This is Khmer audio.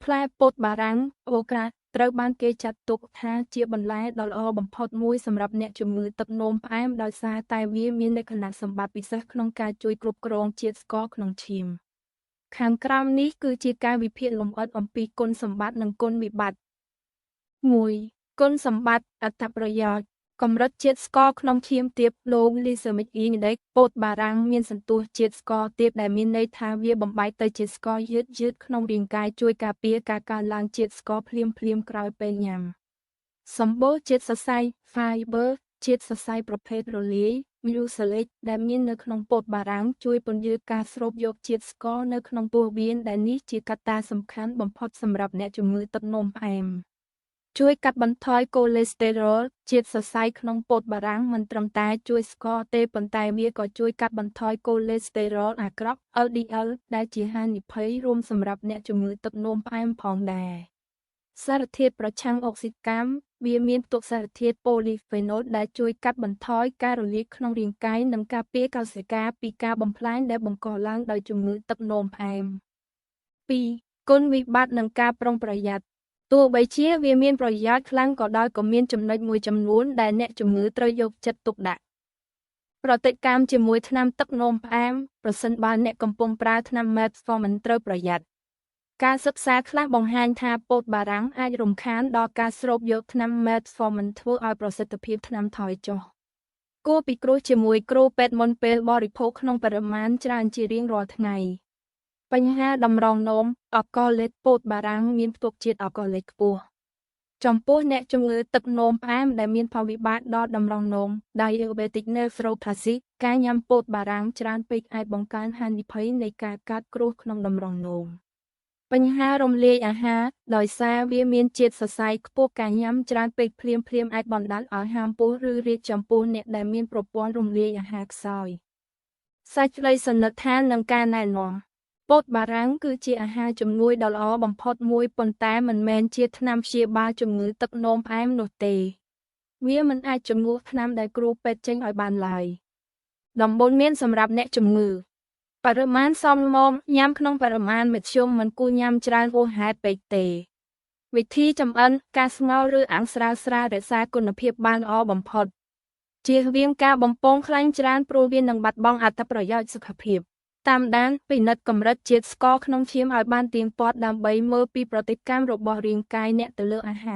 ផ្លែពោតបារាំងអូក្រាត្រូវបានគេចាត់ទុកថាជាបន្លែដ៏ល្អបំផុតមួយសម្រាប់អ្នកជំងឺទឹកនោមផ្អែមដោយសារតែវាមានលក្ខណៈសម្បត្តិពិសេសក្នុងការជួយគ្រប់គ្រងជាតិស្ករក្នុងឈាមខាងក្រោមនេះគឺជាការវិភាគលម្អិតអំពីគុណសម្បត្តិនិងគុណវិបត្តិ 1. គុណសម្បត្តិអត្ថប្រយោជន៍កម្រិតជាតិស្ករក្នុងឈាមទាប Low Glycemic Index ពោតបារាំងមានសន្ទុះជាតិស្ករទាបដែលមានន័យថាវាបំបែកទៅជាស្ករយឺតៗក្នុងរាងកាយជួយការពារការកើនឡើងជាតិស្ករភ្លាមៗក្រោយពេលញ៉ាំសម្បូរជាតិសរសៃ Fiber ជាតិសរសៃប្រភេទរលាយ Mucilage ដែលមាននៅក្នុងពោតបារាំងជួយពន្យាការស្រូបយកជាតិស្ករនៅក្នុងពោះវៀនដែលនេះជាកត្តាសំខាន់បំផុតសម្រាប់អ្នកជំងឺទឹកនោមផ្អែមជួយកាត់បន្ថយកូលេស្តេរ៉ុលជាតិសរសៃក្នុងពោតបារាំងមិនត្រឹមតែជួយស្ករទេប៉ុន្តែវាក៏ជួយកាត់បន្ថយកូលេស្តេរ៉ុលអាក្រក់ LDL ដែលជាហានិភ័យរួមសម្រាប់អ្នកជំងឺទឹកនោមផ្អែមផងដែរសារធាតុប្រឆាំងអុកស៊ីតកម្មវាមានផ្ទុកសារធាតុប៉ូលីហ្វេណុលដែលជួយកាត់បន្ថយការរលាកក្នុងរាងកាយនិងការពារកោសិកាពីការបំផ្លាញដែលបង្កឡើងដោយជំងឺទឹកនោមផ្អែម 2. គុណវិបត្តិនិងការប្រុងប្រយ័ត្នទោះបីជាវាមានប្រយោជន៍ខ្លាំងក៏ដោយក៏មានចំណុចមួយចំនួនដែលអ្នកជំងឺត្រូវយកចិត្តទុកដាក់ប្រតិកម្មជាមួយថ្នាំទឹកនោមផ្អែមប្រសិនបើអ្នកកំពុងប្រើថ្នាំ Metformin ត្រូវប្រយ័ត្នការសិក្សាខ្លះបង្ហាញថាពោតបារាំងអាចរំខានដល់ការស្រូបយកថ្នាំ Metformin ធ្វើឲ្យប្រសិទ្ធភាពថ្នាំថយចុះគួរពិគ្រោះជាមួយគ្រូពេទ្យមុនពេលបរិភោគក្នុងបរិមាណច្រើនជារៀងរាល់ថ្ងៃបញ្ហាតម្រងនោមអាល់កុលលេតពោតបារាំងមានផ្ទុកជាតិអាល់កុលលេតខ្ពស់ចំពោះអ្នកជំងឺទឹកនោមផ្អែមដែលមានផលវិបាកដល់តម្រងនោម Diabetic Nephropathy ការញ៉ាំពោតបារាំងច្រើនពេកអាចបង្កើនហានិភ័យនៃការកើតគ្រោះក្នុងតម្រងនោមបញ្ហារំលាយអាហារដោយសារវាមានជាតិសរសៃខ្ពស់ការញ៉ាំច្រើនពេកភ្លាមៗអាចបណ្ដាលឲ្យហាមពោះឬរាគចំពោះអ្នកដែលមានប្រព័ន្ធរំលាយអាហារខ្សោយសេចក្តីសន្និដ្ឋាននិងការណែនាំពោតបារាំងគឺជាអាហារជំនួយដ៏ល្អបំផុតមួយប៉ុន្តែមិនមែនជាថ្នាំព្យាបាលជំងឺទឹកនោមផ្អែមនោះទេវាមិនអាចជំនួសថ្នាំដែលគ្រូពេទ្យចេញឲ្យបានឡើយដំបូន្មានសម្រាប់អ្នកជំងឺបរិមាណសមមាំញ៉ាំក្នុងបរិមាណមធ្យមមិនគួរញ៉ាំច្រើនហួសហេតុពេកទេវិធីចម្អិនការស្ងោរឬអាំងស្រាលៗរក្សាគុណភាពបានល្អបំផុតជៀសវាងការបំពងខ្លាញ់ច្រើនព្រោះវានឹងបាត់បង់អត្ថប្រយោជន៍សុខភាពតាមដានពិនិត្យកម្រិតជាតិស្ករក្នុងឈាមឲ្យបានទៀងទាត់ដើម្បីមើលពីប្រតិកម្មរបស់រាងកាយអ្នកទៅលើអាហារ